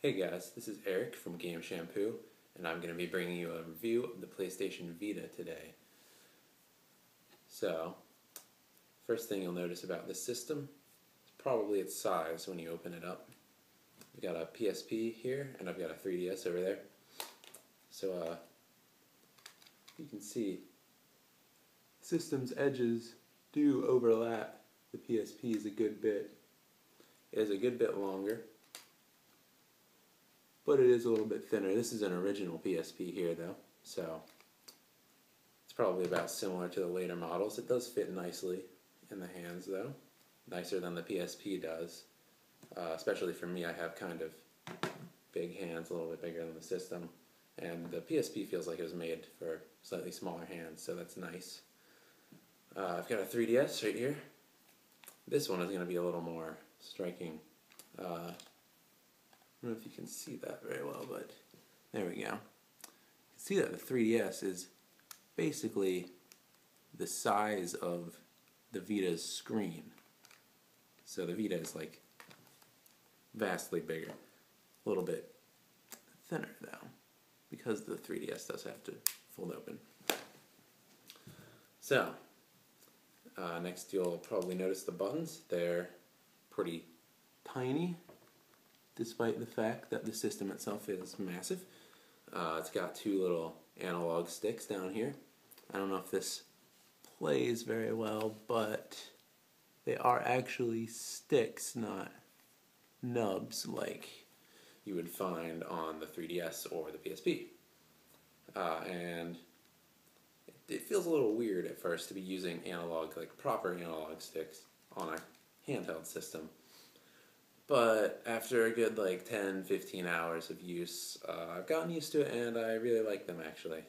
Hey guys, this is Eric from Game Shampoo, and I'm going to be bringing you a review of the PlayStation Vita today. So, first thing you'll notice about this system is probably its size when you open it up. I've got a PSP here, and I've got a 3DS over there. So, you can see the system's edges do overlap the PSP's a good bit. It is a good bit longer, but it is a little bit thinner. This is an original PSP here though, so it's probably about similar to the later models. It does fit nicely in the hands though, nicer than the PSP does. Especially for me, I have kind of big hands, a little bit bigger than the system, and the PSP feels like it was made for slightly smaller hands, so that's nice. I've got a 3DS right here. This one is going to be a little more striking. I don't know if you can see that very well, but there we go. You can see that the 3DS is basically the size of the Vita's screen. So the Vita is like vastly bigger. A little bit thinner though, because the 3DS does have to fold open. So, next you'll probably notice the buttons. They're pretty tiny, despite the fact that the system itself is massive. It's got two little analog sticks down here. I don't know if this plays very well, but they are actually sticks, not nubs like you would find on the 3DS or the PSP. And it feels a little weird at first to be using analog, like proper analog sticks on a handheld system. But after a good like 10-15 hours of use, I've gotten used to it and I really like them actually.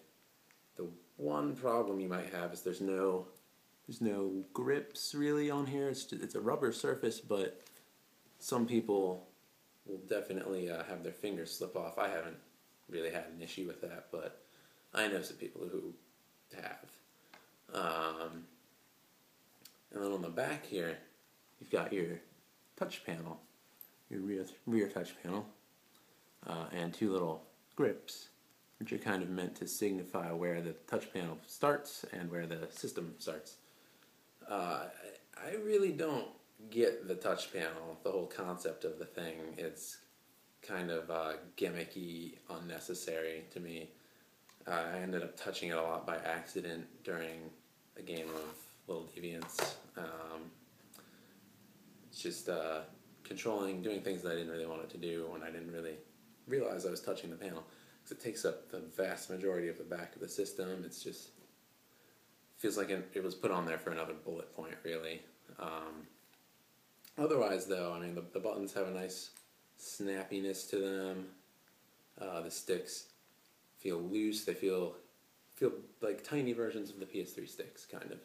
The one problem you might have is there's no grips really on here. It's a rubber surface, but some people will definitely have their fingers slip off. I haven't really had an issue with that, but I know some people who have. And then on the back here, you've got your touch panel, your rear touch panel, and two little grips, which are kind of meant to signify where the touch panel starts and where the system starts. I really don't get the touch panel, the whole concept of the thing. It's kind of gimmicky, unnecessary to me. I ended up touching it a lot by accident during a game of Little Deviants. It's just doing things that I didn't really want it to do when I didn't really realize I was touching the panel. Because it takes up the vast majority of the back of the system. It's just feels like it was put on there for another bullet point, really. Otherwise, though, I mean, the buttons have a nice snappiness to them. The sticks feel loose. They feel like tiny versions of the PS3 sticks, kind of.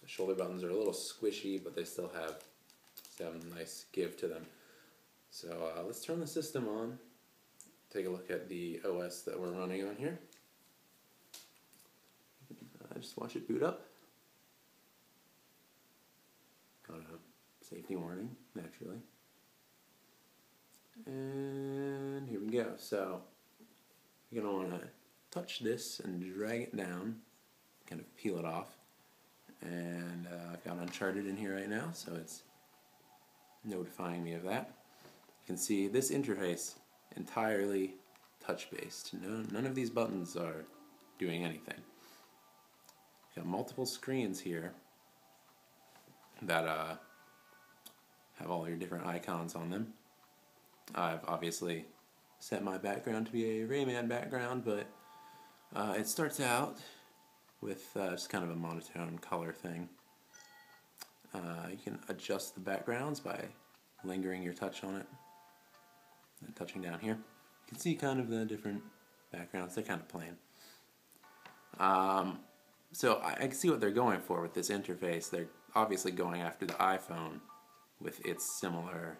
The shoulder buttons are a little squishy, but they still have a nice give to them. So let's turn the system on. Take a look at the OS that we're running on here. Just watch it boot up. Got a safety warning, naturally. And here we go. So you're going to want to touch this and drag it down, kind of peel it off. And I've got Uncharted in here right now, so it's notifying me of that. You can see this interface entirely touch-based. None of these buttons are doing anything. Got multiple screens here that have all your different icons on them. I've obviously set my background to be a Rayman background, but it starts out with just kind of a monotone color thing. You can adjust the backgrounds by lingering your touch on it and touching down here. You can see kind of the different backgrounds. They're kind of plain. So I can see what they're going for with this interface. They're obviously going after the iPhone with its similar,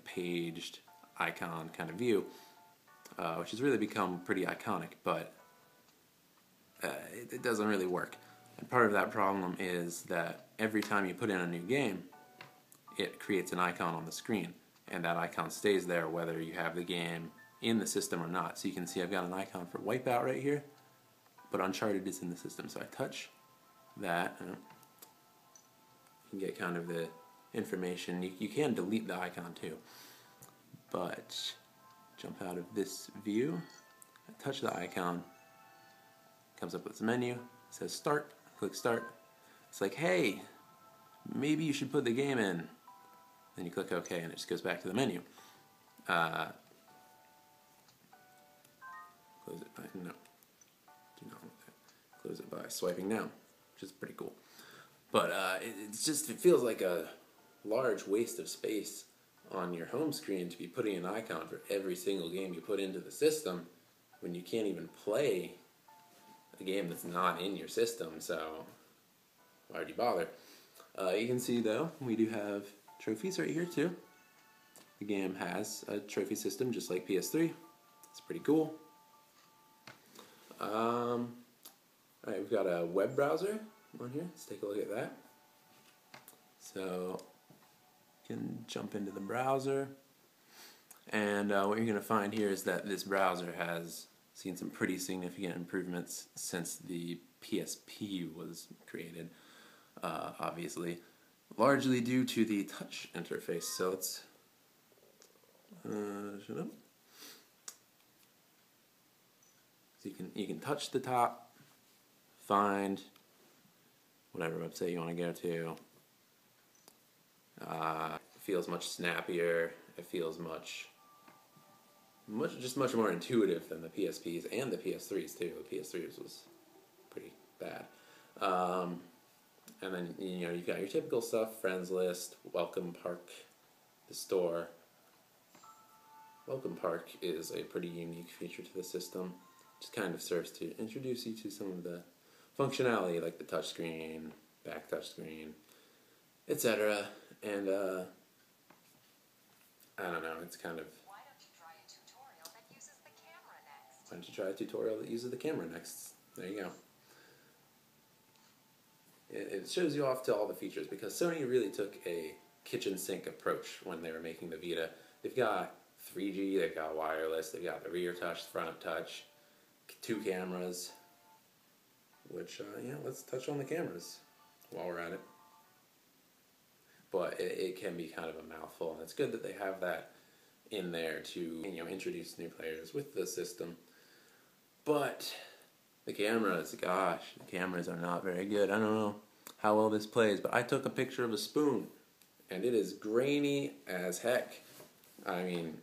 paged icon kind of view, which has really become pretty iconic, but it doesn't really work. And part of that problem is that every time you put in a new game, it creates an icon on the screen. and that icon stays there whether you have the game in the system or not. So you can see I've got an icon for Wipeout right here, but Uncharted is in the system. So I touch that, and you can get kind of the information. You can delete the icon too, but jump out of this view, I touch the icon, comes up with this menu, it says start, click start. It's like, hey, maybe you should put the game in. Then you click OK and it just goes back to the menu. Close it by, no, do not want that. Close it by swiping down, which is pretty cool. But it feels like a large waste of space on your home screen to be putting an icon for every single game you put into the system when you can't even play a game that's not in your system, so why would you bother? You can see though, we do have trophies right here too. The game has a trophy system just like PS3. It's pretty cool. Alright, we've got a web browser on here. Let's take a look at that. So you can jump into the browser, and what you're going to find here is that this browser has seen some pretty significant improvements since the PSP was created, obviously, largely due to the touch interface. So let's shut up. So you can touch the top, find whatever website you want to go to. It feels much snappier. It feels much more intuitive than the PSPs and the PS3s too. The PS3s was pretty bad. And then you've got your typical stuff: friends list, welcome park, the store. Welcome park is a pretty unique feature to the system. Just kind of serves to introduce you to some of the functionality, like the touchscreen, back touchscreen, etc. And I don't know, it's kind of... Why don't you try a tutorial that uses the camera next? Why don't you try a tutorial that uses the camera next? There you go. It shows you off to all the features, because Sony really took a kitchen sink approach when they were making the Vita. They've got 3G, they've got wireless, they've got the rear touch, front touch, 2 cameras, which, yeah, let's touch on the cameras while we're at it. But it can be kind of a mouthful, and it's good that they have that in there to introduce new players with the system. But the cameras, gosh, the cameras are not very good. I don't know how well this plays, but I took a picture of a spoon, and it is grainy as heck. I mean,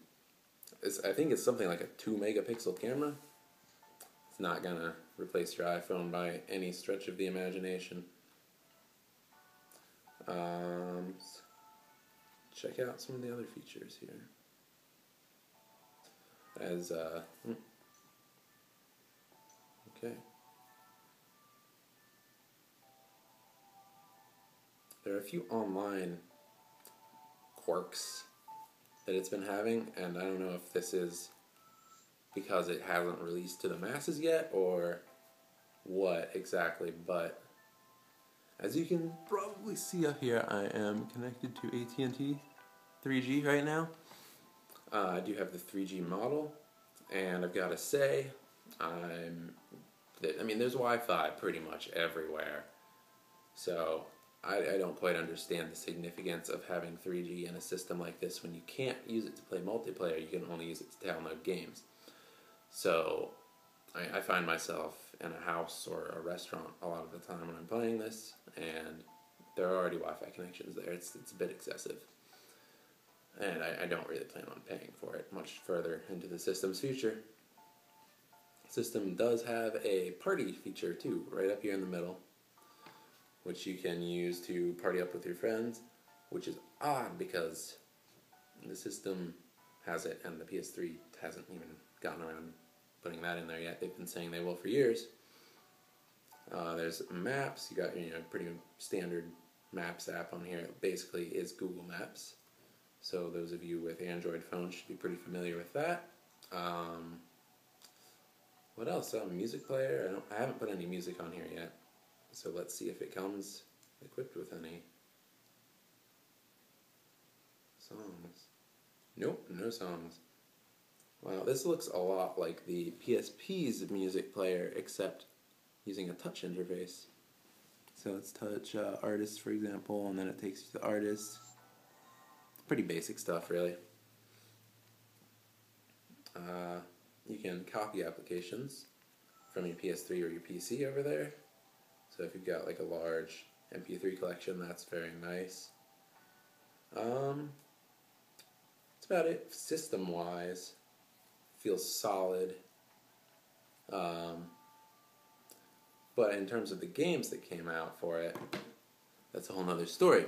I think it's something like a 2 megapixel camera. It's not gonna replace your iPhone by any stretch of the imagination. Check out some of the other features here. Okay. There are a few online quirks that it's been having, and I don't know if this is because it hasn't released to the masses yet or what exactly, but as you can probably see up here, I am connected to AT&T 3G right now. I do have the 3G model, and I've got to say, there's Wi-Fi pretty much everywhere, so I don't quite understand the significance of having 3G in a system like this when you can't use it to play multiplayer. You can only use it to download games. So I find myself in a house or a restaurant a lot of the time when I'm playing this, and there are already Wi-Fi connections there. It's a bit excessive, and I don't really plan on paying for it much further into the system's future. The system does have a party feature too, right up here in the middle, which you can use to party up with your friends, which is odd because the system has it and the PS3 hasn't even gotten around putting that in there yet. They've been saying they will for years. There's maps. You got pretty standard Maps app on here. It basically is Google Maps. So those of you with Android phones should be pretty familiar with that. What else? Music player. I haven't put any music on here yet. So let's see if it comes equipped with any songs. Nope, no songs. Wow, this looks a lot like the PSP's music player, except using a touch interface. So let's touch artists, for example, and then it takes you to artists. Pretty basic stuff, really. You can copy applications from your PS3 or your PC over there. So if you've got like a large MP3 collection, that's very nice. That's about it. System-wise, feels solid. But in terms of the games that came out for it, that's a whole nother story.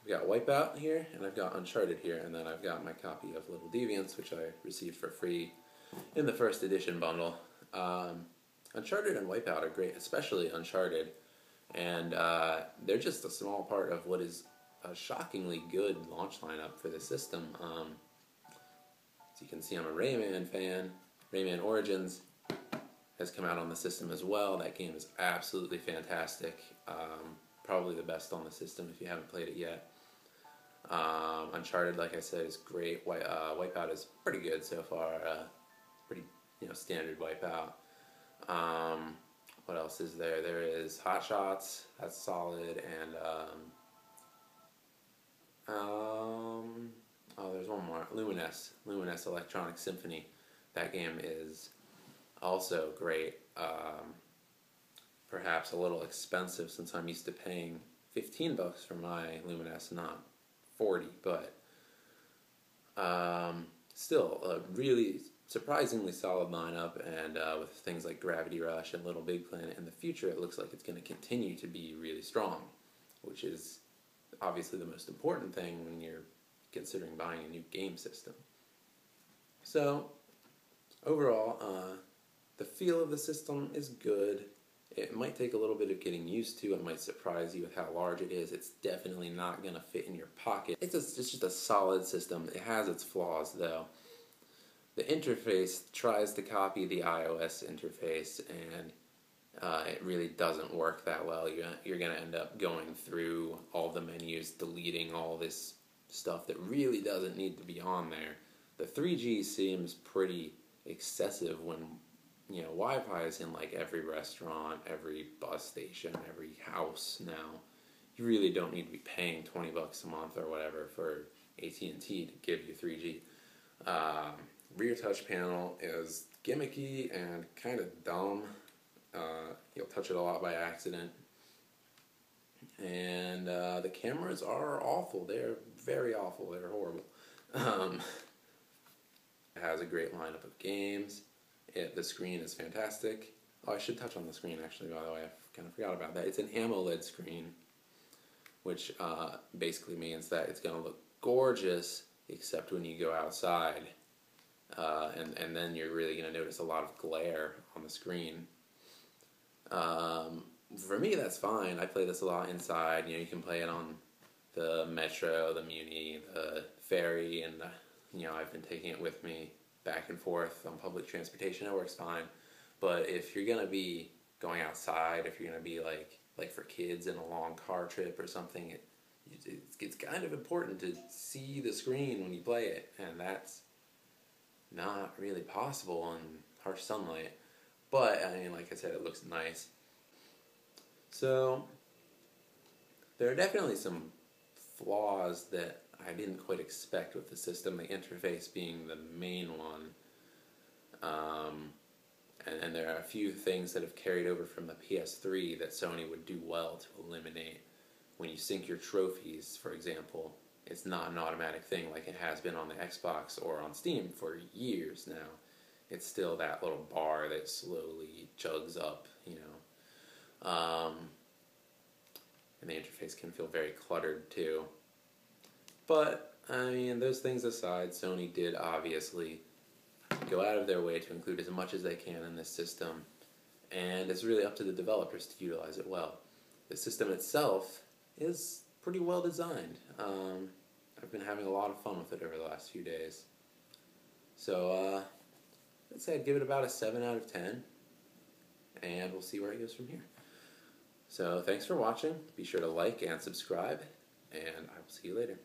I've got Wipeout here, and I've got Uncharted here, and then I've got my copy of Little Deviants, which I received for free in the first edition bundle. Uncharted and Wipeout are great, especially Uncharted, and they're just a small part of what is a shockingly good launch lineup for the system. As you can see, I'm a Rayman fan. Rayman Origins has come out on the system as well. That game is absolutely fantastic. Probably the best on the system if you haven't played it yet. Uncharted, like I said, is great. Wipeout is pretty good so far. Pretty, standard Wipeout. What else is there? There is Hot Shots. That's solid. And there's one more. Luminous Electronic Symphony. That game is also great. Perhaps a little expensive since I'm used to paying $15 for my Luminous, not 40, but still a really surprisingly solid lineup, and with things like Gravity Rush and Little Big Planet in the future, it looks like it's going to continue to be really strong, which is obviously the most important thing when you're considering buying a new game system. So, overall, the feel of the system is good. It might take a little bit of getting used to. It might surprise you with how large it is. It's definitely not going to fit in your pocket. It's just a solid system. It has its flaws, though. The interface tries to copy the iOS interface, and it really doesn't work that well. You're going to end up going through all the menus, deleting all this stuff that really doesn't need to be on there. The 3G seems pretty excessive when Wi-Fi is in like every restaurant, every bus station, every house now. You really don't need to be paying $20 a month or whatever for AT&T to give you 3G. Rear touch panel is gimmicky and kind of dumb. You'll touch it a lot by accident. And the cameras are awful. They're very awful. They're horrible. It has a great lineup of games. The screen is fantastic. Oh, I should touch on the screen, actually, by the way. I kind of forgot about that. It's an AMOLED screen, which basically means that it's going to look gorgeous, except when you go outside. And then you're really going to notice a lot of glare on the screen. For me, that's fine. I play this a lot inside. You can play it on the Metro, the Muni, the ferry, and I've been taking it with me back and forth on public transportation. It works fine. But if you're gonna be going outside, if you're gonna be like for kids in a long car trip or something, it's kind of important to see the screen when you play it, and that's not really possible in harsh sunlight. But I mean, like I said, it looks nice. So there are definitely some flaws that I didn't quite expect with the system, the interface being the main one. And there are a few things that have carried over from the PS3 that Sony would do well to eliminate. When you sync your trophies, for example, it's not an automatic thing like it has been on the Xbox or on Steam for years now. It's still that little bar that slowly chugs up, and the interface can feel very cluttered too. But, I mean, those things aside, Sony did obviously go out of their way to include as much as they can in this system, and it's really up to the developers to utilize it well. The system itself is pretty well designed. I've been having a lot of fun with it over the last few days. So, let's say I'd give it about a 7 out of 10, and we'll see where it goes from here. So, thanks for watching. Be sure to like and subscribe, and I will see you later.